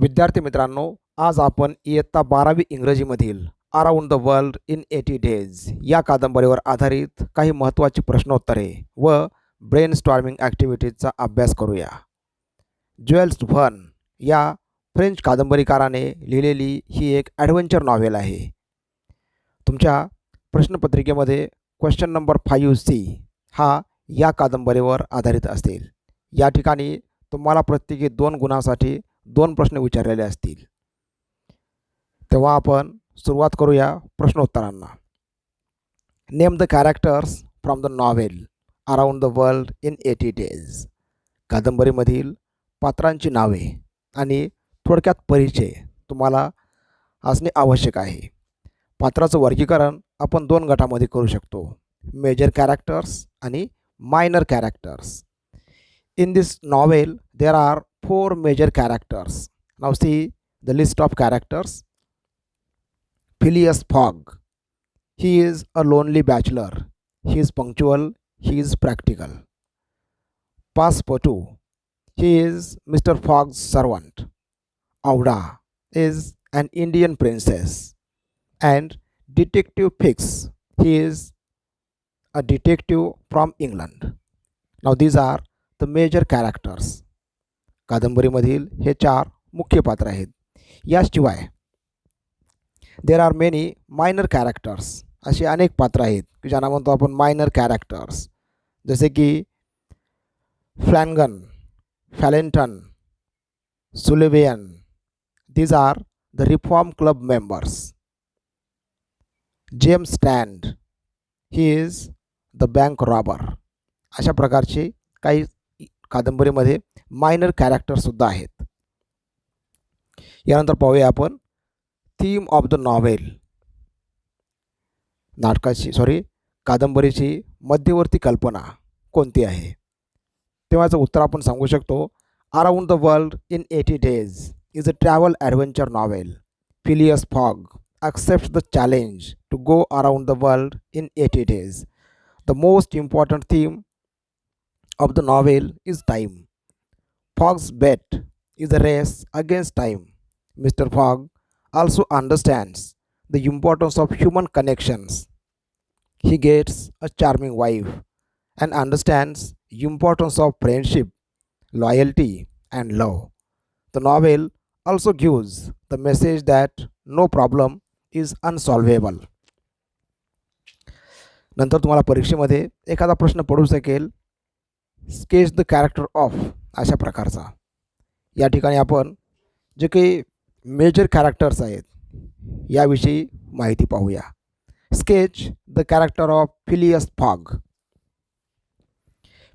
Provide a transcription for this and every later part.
विद्यार्थी मित्रांनो, आज आपण इयत्ता 12वी इंग्रजीमधील around the world in 80 days या कादंबरीवर आधारित काही महत्त्वाची प्रश्नोत्तरे व ब्रेनस्टॉर्मिंग ॲक्टिव्हिटीजचा अभ्यास करूया. ज्युल्स व्हर्न या फ्रेंच कादंबरीकाराने लिहिलेली ही एक ॲडव्हेंचर नॉव्हेल आहे. तुमच्या प्रश्नपत्रिकेमध्ये क्वेश्चन नंबर 5C हा या कादंबरीवर आधारित असेल. या ठिकाणी तुम्हाला प्रत्येकी 2 गुणांसाठी 2 प्रश्न विचारलेले असतील. तेव्हा आपण सुरुवात करूया प्रश्नोत्तरांना. Name the characters from the novel around the world in 80 days. कादंबरीमधील पात्रांची नावे आणि थोडक्यात परिचय तुम्हाला असणे आवश्यक आहे. पात्राचं वर्गीकरण आपण 2 गटामध्ये करू शकतो, मेजर कॅरेक्टर्स आणि minor characters. In this novel, there are 4 major characters. Now see the list of characters. Phileas Fogg. He is a lonely bachelor. He is punctual. He is practical. Passepartout. He is Mr. Fogg's servant. Auda is an Indian princess. And Detective Fix. He is a detective from England. Now these are the major characters. कादंबरीमधील हे 4 मुख्य पात्र आहेत. याशिवाय there are many minor characters. अशी अनेक पात्र आहेत की ज्यांना म्हणतो आपण मायनर कॅरेक्टर्स, जसे की Flanagan, Fallentin, Sullivan. These are the Reform Club members. James स्टँड, he is the bank robber. अशा प्रकारचे काही कादंबरीमध्ये मायनर कॅरेक्टरसुद्धा आहेत. यानंतर पाहूया आपण थीम ऑफ द नॉव्हेल. कादंबरीची मध्यवर्ती कल्पना कोणती आहे? तेव्हाचं उत्तर आपण सांगू शकतो, around the world in 80 days is a travel adventure novel. Phileas fog accepts the challenge to go around the world in 80 days. The most important theme of the novel is time. Fogg's bet is a race against time. Mr. Fogg also understands the importance of human connections. He gets a charming wife and understands the importance of friendship, loyalty, and love. The novel also gives the message that no problem is unsolvable. नंतर तुम्हाला परीक्षेमध्ये एखादा प्रश्न पडू शकेल, sketch the character of, अशा प्रकारचा. या ठिकाणी आपण जे काही मेजर कॅरेक्टर्स आहेत याविषयी माहिती पाहूया. Sketch the character of Phileas fog.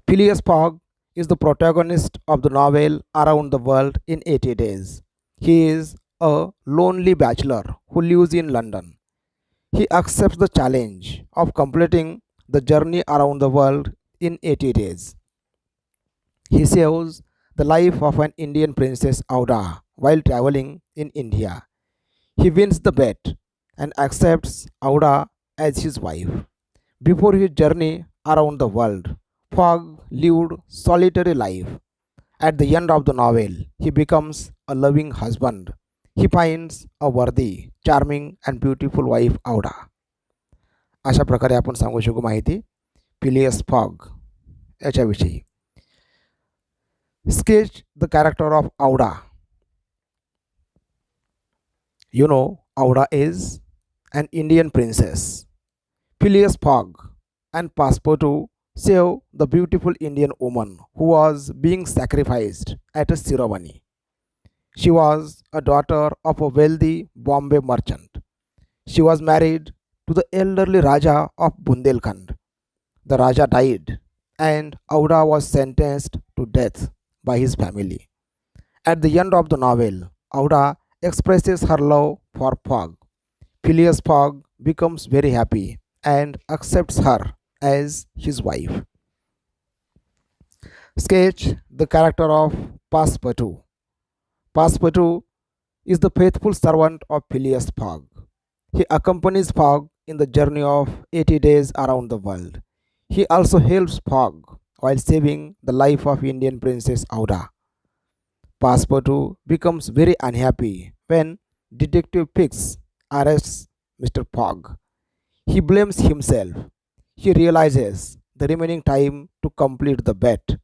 Phileas fog is the protagonist of the novel Around the World in 80 Days. He is a lonely bachelor who lives in London. He accepts the challenge of completing the journey around the world in 80 days. He saves the life of an Indian princess Auda while traveling in India. He wins the bet and accepts Auda as his wife. Before his journey around the world, Fogg lived solitary life. At the end of the novel, he becomes a loving husband. He finds a worthy, charming and beautiful wife Auda. अशा प्रकारे आपण सांगू शकू माहिती Phileas fog याच्याविषयी. Sketch the character of Auda. You know, Auda is an Indian princess. Phileas Fogg and Passepartout save the beautiful Indian woman who was being sacrificed at a ceremony. She was a daughter of a wealthy Bombay merchant. She was married to the elderly Raja of Bundelkhand. The Raja died and Auda was sentenced to death by his family. At the end of the novel, Auda expresses her love for Fogg. Phileas Fogg becomes very happy and accepts her as his wife. Sketch the character of Passepartout. Passepartout is the faithful servant of Phileas Fogg. He accompanies Fogg in the journey of 80 days around the world. He also helps Fogg while saving the life of Indian princess Auda. Passepartout becomes very unhappy when Detective Fix arrests Mr. Fogg. He blames himself. He realizes the remaining time to complete the bet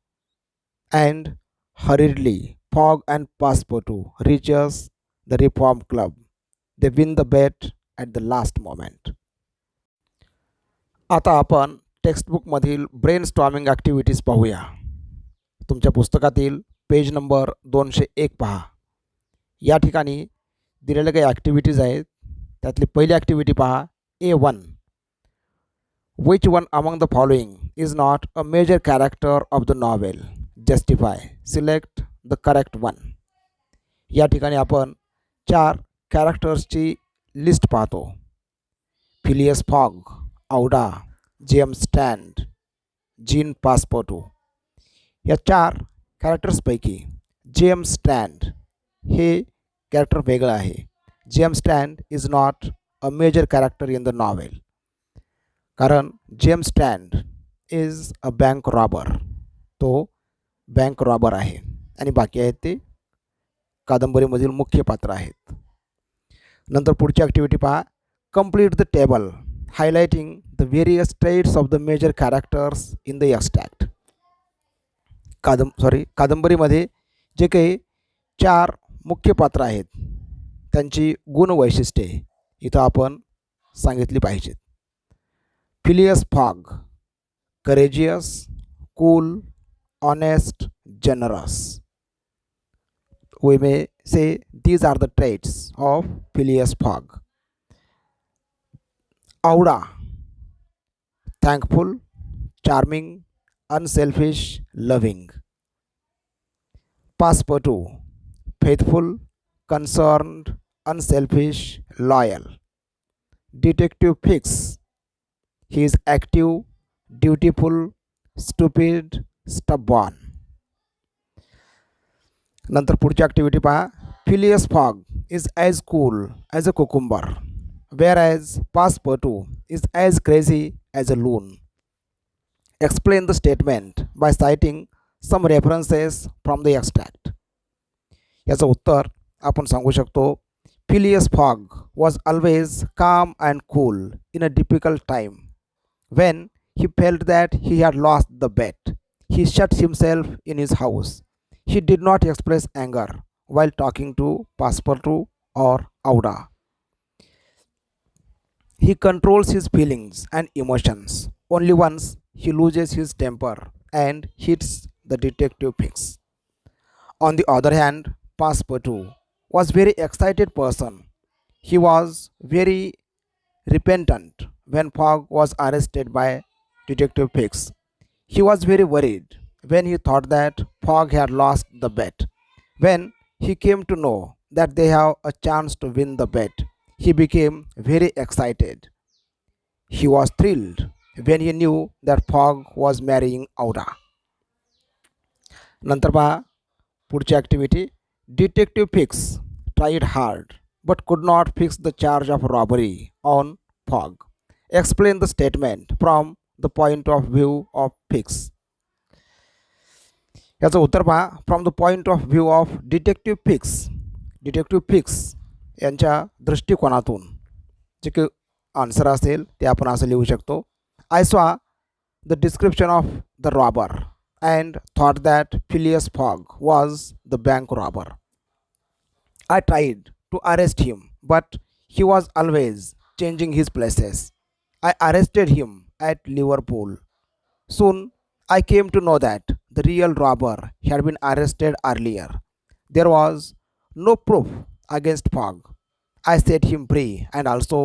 and hurriedly Fogg and Passepartout reaches the Reform Club. They win the bet at the last moment. आता आपण टेक्स्टबुकमधील brain storming activities पाहूया. तुमच्या पुस्तकातील page number 201 पहा. या ठिकाणी दिलेल्या काही ॲक्टिव्हिटीज आहेत. त्यातली पहिली ॲक्टिव्हिटी पहा. A1. Which one among the following is not a major character of the novel? Justify. Select the correct one. या ठिकाणी आपण 4 कॅरेक्टर्सची लिस्ट पाहतो. फिलियस फॉग, औडा, जेम्स स्टँड, जीन पासपोर्टू. या 4 कॅरेक्टर्सपैकी जेम्स स्टँड हे कॅरेक्टर वेगळं आहे. जेम्स स्टँड is not a major character in the novel. कारण जेम्स स्टँड इज अ बँक रॉबर. तो बँक रॉबर आहे आणि बाकी आहेत ते कादंबरीमधील मुख्य पात्र आहेत. नंतर पुढची ॲक्टिव्हिटी पहा. Complete the table highlighting the various traits of the major characters in the extract. कादंबरीमध्ये जे काही 4 मुख्य पात्र आहेत त्यांची गुणवैशिष्ट्ये इथं आपण सांगितली पाहिजेत. Phileas fog, courageous, cool, honest, generous. We may say these are the traits of Phileas Fogg. Auda, thankful, charming, unselfish, loving. Passepartout, faithful, concerned, unselfish, loyal. Detective Fix, he is active, dutiful, stupid, stubborn. नंतर पुढची activity पहा. Phileas Fogg is as cool as a cucumber, whereas Passepartout is as crazy as a loon. Explain the statement by citing some references from the extract. याचं उत्तर आपण सांगू शकतो. Phileas Fogg was always calm and cool in a difficult time. When he felt that he had lost the bet, he shut himself in his house. He did not express anger while talking to Passepartout or Auda. He controls his feelings and emotions only once he loses his temper and hits the detective Fix. On the other hand, Passepartout was very excited person. He was very repentant when Fogg was arrested by Detective Fix. He was very worried when he thought that Fogg had lost the bet. When he came to know that they have a chance to win the bet, he became very excited. He was thrilled when he knew that Fogg was marrying Auda. नंतर पहा पुढची activity. Detective fix tried hard but could not fix the charge of robbery on Fogg. Explain the statement from the point of view of Fix. याचं उत्तर पहा. From the point of view of detective fix. Detective fix यांच्या दृष्टिकोनातून जे काही answer असेल ते आपण असं लिहू शकतो. I saw the description of the robber and thought that Phileas Fogg was the bank robber. I tried to arrest him but he was always changing his places. I arrested him at Liverpool. Soon I came to know that the real robber had been arrested earlier. There was no proof against Fogg. I set him free and also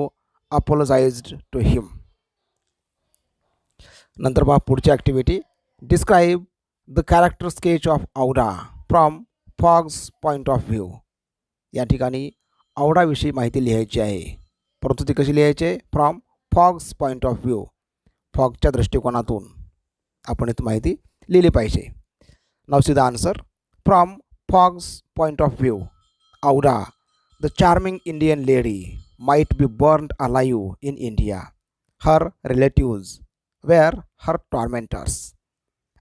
apologized to him. नंतर पहा पुढची activity. Describe the character sketch of Aouda from Fogg's point of view. या ठिकाणी औडाविषयी माहिती लिहायची आहे, परंतु ती कशी लिहायची आहे? From Fogg's point of view. फॉगच्या दृष्टिकोनातून आपण इथं माहिती लिहिली पाहिजे. Now see the answer. From Fogg's point of view, Aouda the charming Indian lady might be burned alive in India. Her relatives were her tormentors.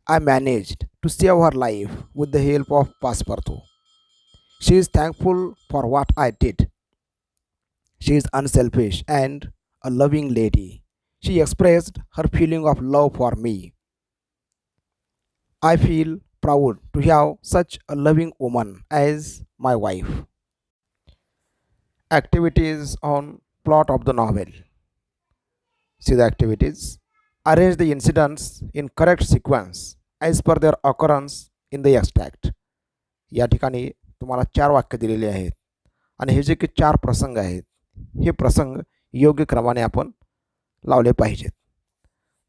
I managed to save her life with the help of Passepartout. She is thankful for what I did. She is unselfish and a loving lady. She expressed her feeling of love for me. I feel proud to have such a loving woman as my wife. Activities on plot of the novel. See the activities. Arrange the incidents in correct sequence as per their occurrence in the extract. या ठिकाणी तुम्हाला 4 वाक्य दिलेली आहेत आणि हे जे की 4 प्रसंग आहेत हे प्रसंग योग्य क्रमाने आपण लावले पाहिजेत.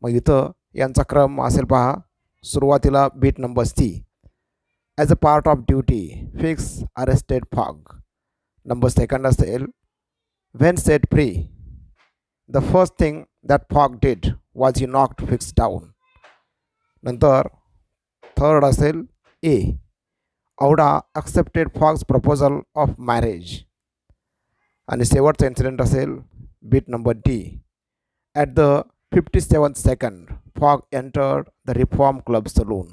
मग इथं यांचा क्रम असेल पहा. सुरुवातीला bit number C. As a part of duty Fix arrested Fogg. Number second असेल when set free. The first thing that Fogg did was he knocked Fix down. नंतर थर्ड असेल A. Aouda accepted Fogg's proposal of marriage. आणि शेवटचा incident असेल bit number D. At the 57th second Fogg entered the Reform Club saloon.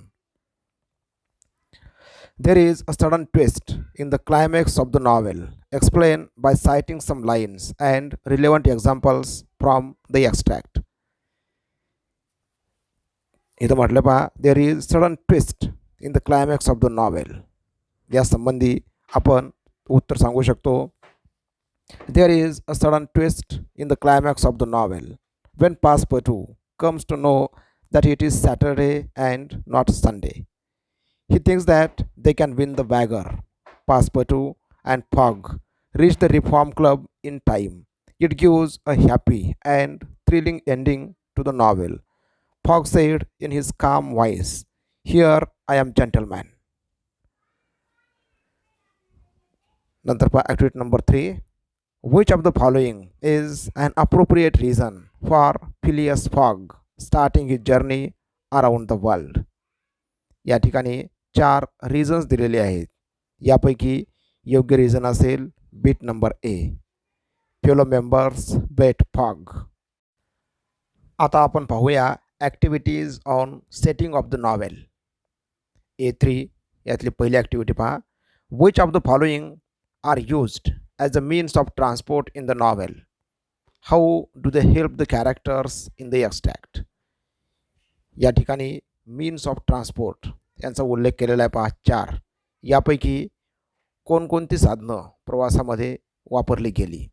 There is a sudden twist in the climax of the novel. Explain by citing some lines and relevant examples from the extract. इथं म्हटलं पहा there is sudden twist in the climax of the novel. या संबंधी आपण उत्तर सांगू शकतो. There is a sudden twist in the climax of the novel when Passepartout comes to know that it is Saturday and not Sunday. He thinks that they can win the wager. Passepartout and Fogg reach the Reform Club in time. It gives a happy and thrilling ending to the novel. Fogg said in his calm voice, "Here I am, gentleman." नंतर पहा activity number 3. Which of the following is an appropriate reason for Phileas Fogg starting his journey around the world? या ठिकाणी 4 reasons दिलेले आहेत. यापैकी योग्य reason असेल bit number A. Fellow members bet Fogg. आता आपण पाहूया activities on setting of the novel. A3 यातली पहिली ॲक्टिव्हिटी पहा. Which of the following are used as a means of transport in the novel? How do they help the characters in the extract? या ठिकाणी means of transport यांचा उल्लेख केलेला आहे पहा 4. यापैकी कोणकोणती साधनं प्रवासामध्ये वापरली गेली.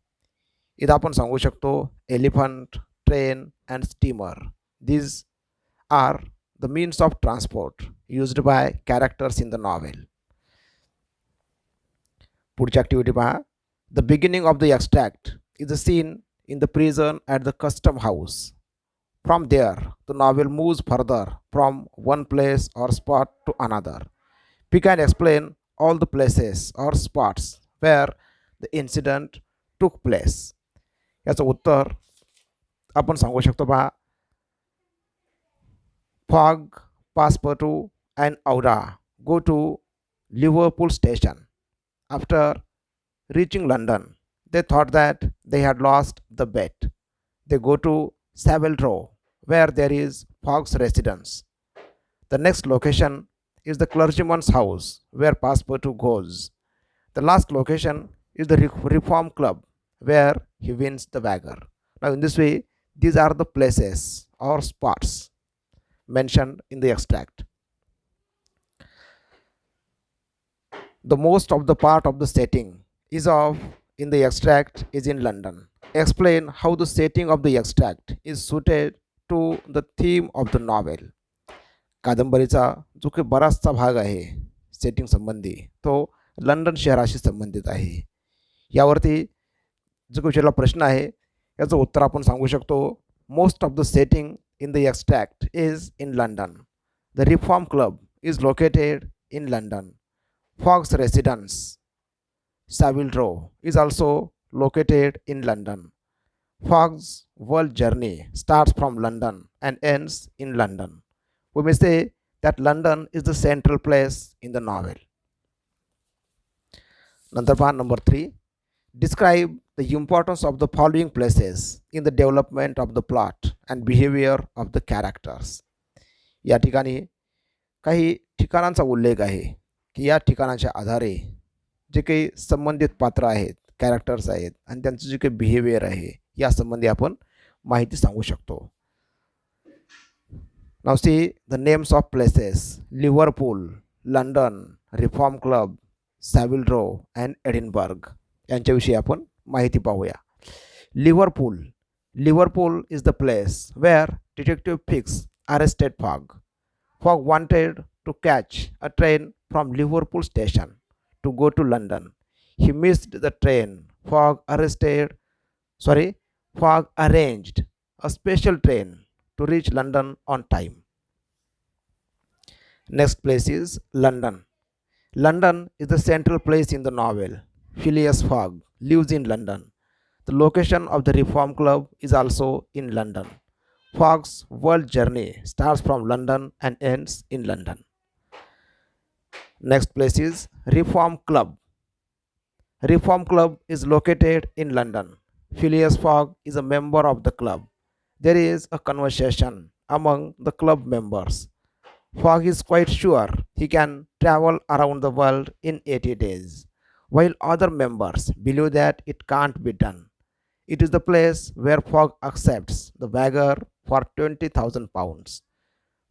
इथं आपण सांगू शकतो elephant, train and steamer. These are the means of transport used by characters in the novel. पुढची ॲक्टिव्हिटी पहा. The beginning of the extract is a scene in the prison at the custom house. From there, the novel moves further from one place or spot to another. We can explain all the places or spots where the incident took place. याचं उत्तर आपण सांगू शकतो पहा. Fogg, Passepartout and Aura go to Liverpool station. After reaching London, they thought that they had lost the bet. They go to Savile Row, where there is Fogg's residence. The next location is the clergyman's house, where Passepartout goes. The last location is the Reform Club, where he wins the wager. Now, in this way, these are the places or spots mentioned in the extract. The most of the part of the setting is of in the extract is in London. Explain how the setting of the extract is suited to the theme of the novel. कादंबरीचा जो काही बराचसा भाग आहे setting संबंधी तो London शहराशी संबंधित आहे. यावरती जो काही विचारलेला प्रश्न आहे याचं उत्तर आपण सांगू शकतो. Most of the setting in the extract is in London. The Reform club is located in London. Fogg's residence, Savile Row, is also located in London. Fogg's world journey starts from London and ends in London. We may say that London is the central place in the novel. Number 3. Describe the importance of the following places in the development of the plot and behavior of the characters. या ठिकाणी काही ठिकाणांचा उल्लेख आहे की या ठिकाणाच्या आधारे जे काही संबंधित पात्र आहेत, कॅरेक्टर्स आहेत आणि त्यांचं जे काही बिहेवियर आहे यासंबंधी आपण माहिती सांगू शकतो. Now see the names of places Liverpool, London, Reform Club, Savile Row and Edinburgh यांच्याविषयी आपण माहिती पाहूया. Liverpool. Liverpool is the place where Detective Fix arrested Fogg. Fogg wanted to catch a train from Liverpool station to go to London. He missed the train. Sorry, Fogg arranged a special train to reach London on time. Next place is London. London is the central place in the novel. Phileas Fogg lives in London. The location of the Reform Club is also in London. Fogg's world journey starts from London and ends in London. Next place is Reform Club. Reform Club is located in London. Phileas Fogg is a member of the club. There is a conversation among the club members. Fogg is quite sure he can travel around the world in 80 days, while other members believe that it can't be done. It is the place where Fogg accepts the wager for £20,000.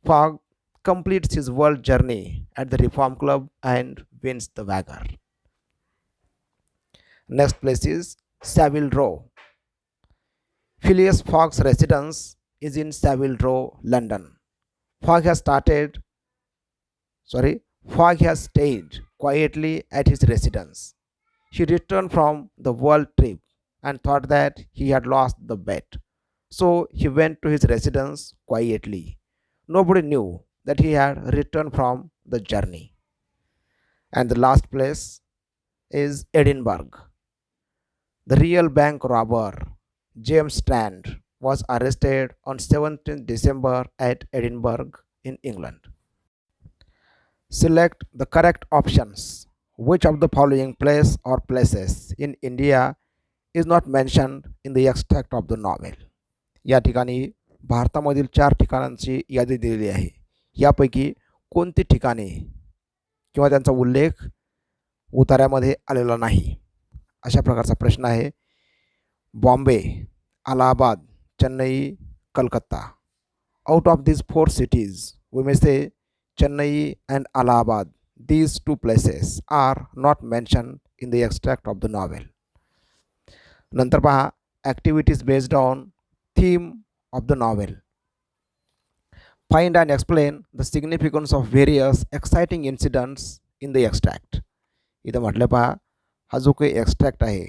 Fogg completes his world journey at the Reform Club and wins the wager. Next place is Savile Row. Phileas Fogg's residence is in Savile Row, London. Fogg has stayed quietly at his residence. He returned from the world trip and thought that he had lost the bet. So he went to his residence quietly. Nobody knew that he had returned from the journey. And the last place is Edinburgh. The real bank robber, James Strand, was arrested on 17th December at Edinburgh in England. Select the correct options. Which of the following place or places in India is not mentioned in the extract of the novel? या ठिकाणी भारतामधील 4 ठिकाणांची यादी दिलेली आहे. यापैकी कोणती ठिकाणे किंवा त्यांचा उल्लेख उतार्यामध्ये आलेला नाही अशा प्रकारचा प्रश्न आहे. Bombay, Allahabad, Chennai, Calcutta. Out of these 4 cities, we may say Chennai and Allahabad. These 2 places are not mentioned in the extract of the novel. नंतर पहा activities based on theme of the novel. Find and explain the significance of various exciting incidents in the extract. इथं म्हटलं पहा हा जो काही extract आहे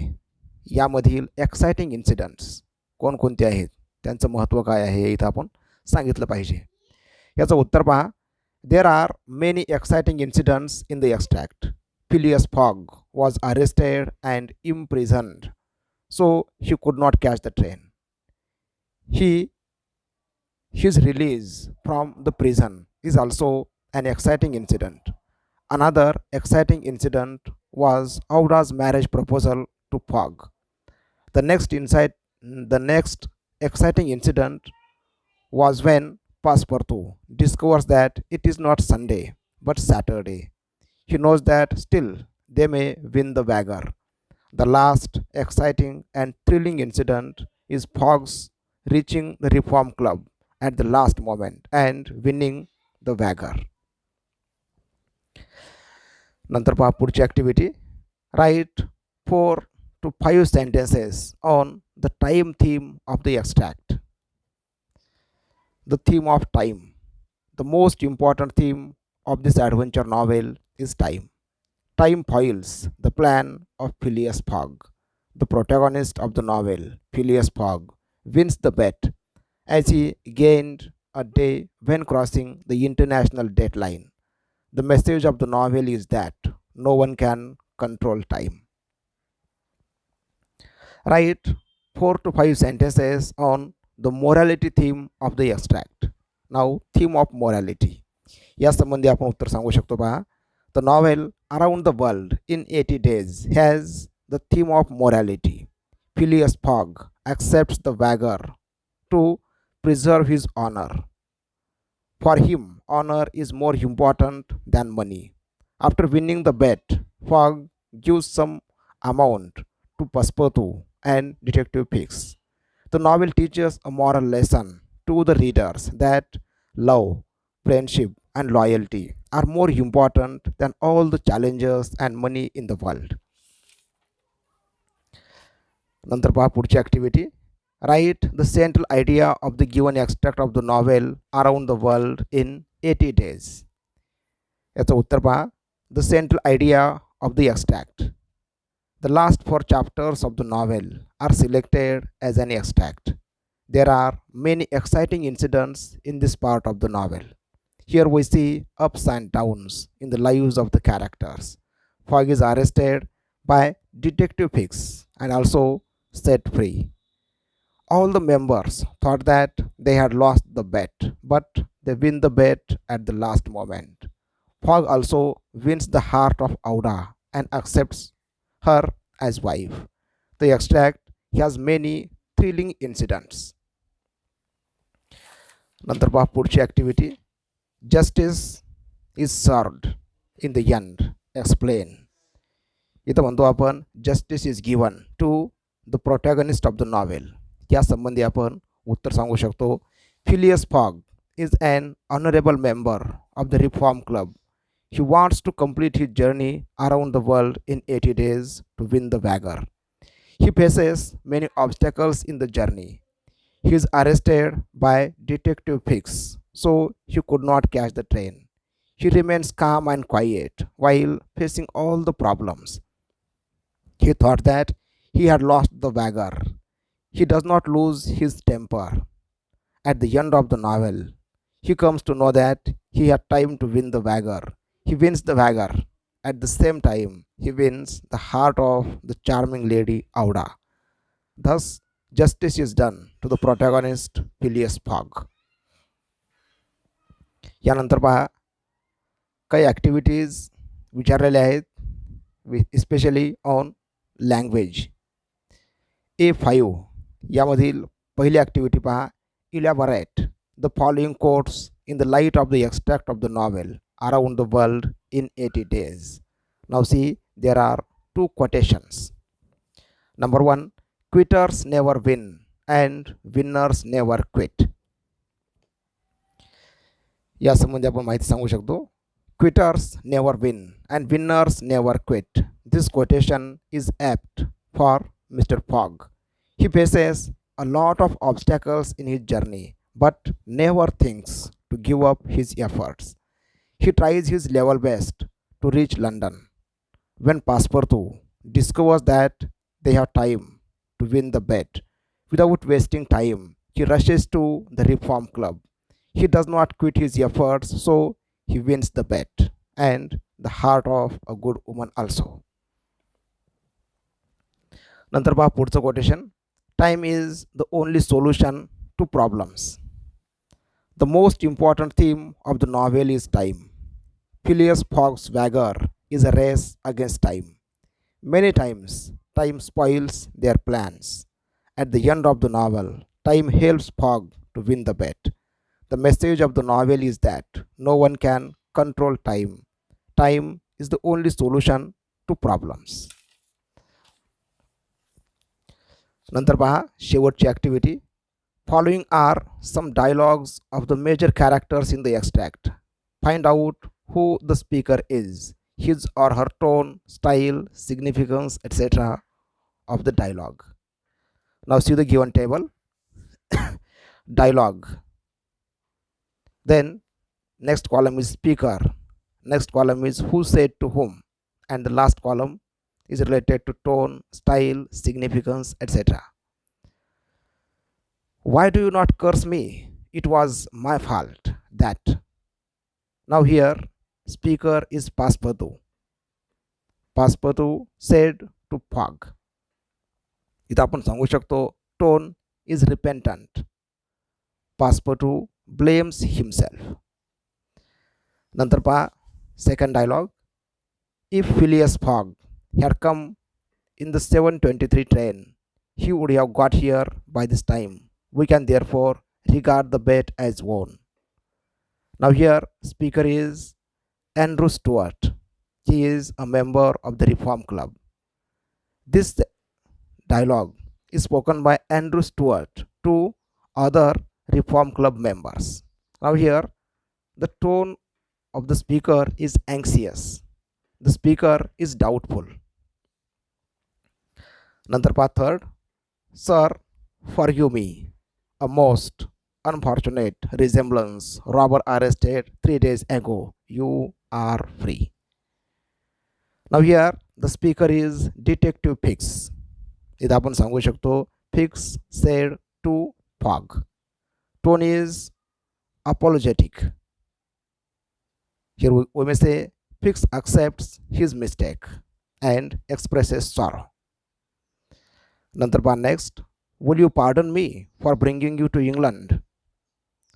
यामधील एक्साइटिंग इन्सिडंट्स कोणकोणते आहेत, त्यांचं महत्त्व काय आहे हे इथं आपण सांगितलं पाहिजे. याचं उत्तर पहा. There are many exciting incidents in the extract. Phileas Fogg was arrested and imprisoned, so he could not catch the train. His release from the prison is also an exciting incident. Another exciting incident was Auda's marriage proposal to Fogg. The next exciting incident was when Passepartout discovers that it is not Sunday but Saturday. He knows that still they may win the wager. The last exciting and thrilling incident is Fogg's reaching the Reform Club at the last moment and winning the wager. नंतर पहा पुढची activity. Write 4 to 5 sentences on the time theme of the extract. The theme of time. The most important theme of this adventure novel is time. Time foils the plan of Phileas Fogg. The protagonist of the novel, Phileas Fogg, wins the bet as he gained a day when crossing the international deadline. The message of the novel is that no one can control time. Write 4 to 5 sentences on the morality theme of the extract. Now, theme of morality. या संबंधी आपण उत्तर सांगू शकतो पहा. The novel Around the World in 80 Days has the theme of morality. Phileas Fogg accepts the wager to preserve his honor. For him, honor is more important than money. After winning the bet, Fogg gives some amount to Passepartout and Detective Fix. The novel teaches a moral lesson to the readers that love, friendship, and loyalty are more important than all the challenges and money in the world. नंतर पहा पुढची activity. Write the central idea of the given extract of the novel around the world in 80 days. याचं उत्तर पहा. The central idea of the extract. The last four chapters of the novel are selected as an extract. There are many exciting incidents in this part of the novel. Here we see ups and downs in the lives of the characters. Fogg is arrested by Detective Fix and also set free. All the members thought that they had lost the bet, but they win the bet at the last moment. Fogg also wins the heart of Auda and accepts her as wife. The extract has many thrilling incidents. नंतर पहा पुढची activity. Justice is served in the end explain. इथं म्हणतो आपण justice is given to the protagonist of the novel. यासंबंधी आपण उत्तर सांगू शकतो. Phileas Fogg is an honourable member of the Reform Club. He wants to complete his journey around the world in 80 days to win the wager. He faces many obstacles in the journey. He is arrested by Detective Fix, so he could not catch the train. He remains calm and quiet while facing all the problems. He thought that he had lost the wager. He does not lose his temper. At the end of the novel, he comes to know that he had time to win the wager. He wins the wager. At the same time, he wins the heart of the charming lady Auda. Thus, justice is done to the protagonist Phileas Fogg. यानंतर पहा काही activities विचारलेल्या आहेत specially on language. A5 यामधील पहिली activity पहा. Elaborate the following quotes in the light of the extract of the novel around the world in 80 days. Now see, there are two quotations. Number one, quitters never win and winners never quit. या संबंधी आपण माहिती सांगू शकतो. Quitters never win and winners never quit. This quotation is apt for Mr. Fogg. He faces a lot of obstacles in his journey but never thinks to give up his efforts. He tries his level best to reach London. When Passepartout discovers that they have time to win the bet, without wasting time, he rushes to the Reform Club. He does not quit his efforts, so he wins the bet and the heart of a good woman also. नंतर पहा पुढचं quotation. Time is the only solution to problems. The most important theme of the novel is time. Phileas Fogg's wager is a race against time. Many times, time spoils their plans. At the end of the novel, time helps Fogg to win the bet. The message of the novel is that no one can control time. Time is the only solution to problems. नंतर पहा शेवटची activity. Following are some dialogues of the major characters in the extract. Find out who the speaker is, his or her tone, style, significance, etc. of the dialogue. Now see the given table. Dialogue. Then next column is speaker. Next column is who said to whom. And the last column is related to tone, style, significance, etc. Why do you not curse me? It was my fault that. Now here, speaker is Passepartout. Passepartout said to Fogg. इथं आपण सांगू शकतो tone is repentant. Passepartout blames himself. नंतर पहा second dialogue. If Phileas Fogg had come in the 7:23 train, he would have got here by this time. We can therefore regard the bet as won. Now here speaker is Andrew Stuart. He is a member of the Reform Club. This dialogue is spoken by Andrew Stewart to other Reform Club members. Now, here the tone of the speaker is anxious. The speaker is doubtful. Number third, Sir, forgive me. A most unfortunate resemblance. Robber arrested 3 days ago. You are free. Now here the speaker is Detective Fix. इथं आपण सांगू शकतो Fix said to Fog. Tone is apologetic. Here we may say Fix accepts his mistake and expresses sorrow. नंतर next, will you pardon me for bringing you to England?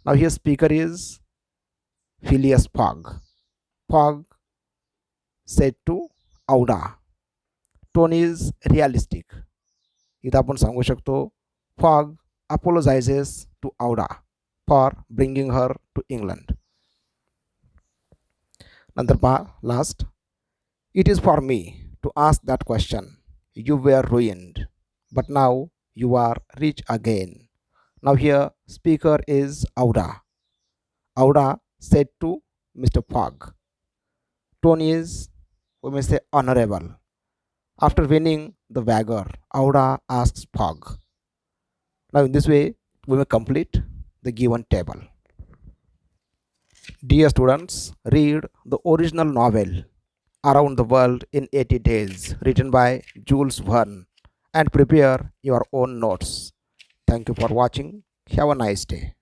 Now here speaker is Phileas Fogg. Fogg said to Auda. Tone is realistic. इथं आपण सांगू शकतो Fogg apologizes to Auda for bringing her to England. नंतर last, it is for me to ask that question. You were ruined, but now you are rich again. Now here speaker is Auda. Auda said to Mr. Fogg. Tone is, we may say, honorable. After winning the wager, Auda asks Fogg. Now in this way, we may complete the given table. Dear students, read the original novel Around the World in 80 Days, written by Jules Verne, and prepare your own notes. Thank you for watching. Have a nice day.